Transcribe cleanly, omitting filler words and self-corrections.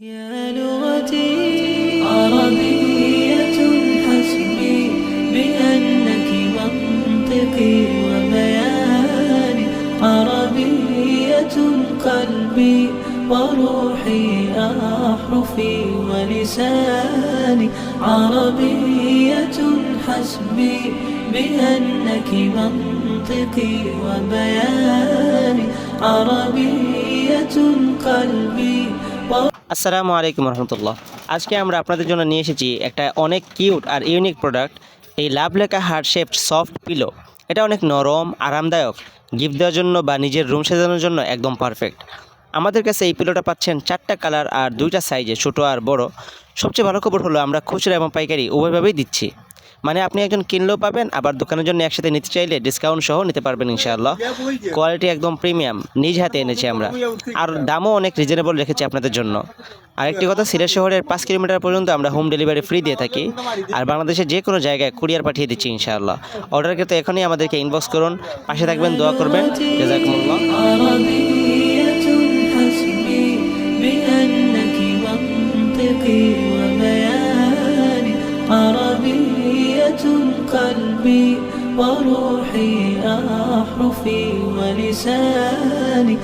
يا لغتي عربية حسبي بأنك منطقي وبياني عربية قلبي وروحي أحرفي ولساني عربية حسبي بأنك منطقي وبياني عربية قلبي আসসালামু আলাইকুম রহমতুল্লাহ। আজকে আমরা আপনাদের জন্য নিয়ে এসেছি একটা অনেক কিউট আর ইউনিক প্রোডাক্ট, এই লাভ লেখা হার্ট শেপড সফট পিলো। এটা অনেক নরম, আরামদায়ক, গিফট দেওয়ার জন্য বা নিজের রুম সাজানোর জন্য একদম পারফেক্ট। আমাদের কাছে এই পিলোটা পাচ্ছেন 4টা কালার আর 2টা সাইজে, ছোটো আর বড়। সবচেয়ে ভালো খবর হলো আমরা খুচরা এবং পাইকারি উভয়ভাবেই দিচ্ছি। মানে আপনি একজন কিনলেও পাবেন, আবার দোকানের জন্য একসাথে নিতে চাইলে ডিসকাউন্ট সহ নিতে পারবেন ইনশাআল্লাহ। কোয়ালিটি একদম প্রিমিয়াম, নিজ হাতে এনেছি আমরা, আর দামও অনেক রিজনেবল রেখেছি আপনাদের জন্য। আরেকটি কথা, সিলেট শহরের 5 কিলোমিটার পর্যন্ত আমরা হোম ডেলিভারি ফ্রি দিয়ে থাকি, আর বাংলাদেশের যে কোনো জায়গায় কুরিয়ার পাঠিয়ে দিচ্ছি ইনশাআল্লাহ। অর্ডার করতে এখনই আমাদেরকে ইনবক্স করুন। পাশে থাকবেন, দোয়া করবেন। জাযাকুমুল্লাহ। قلبي وروحي أحرفي ولساني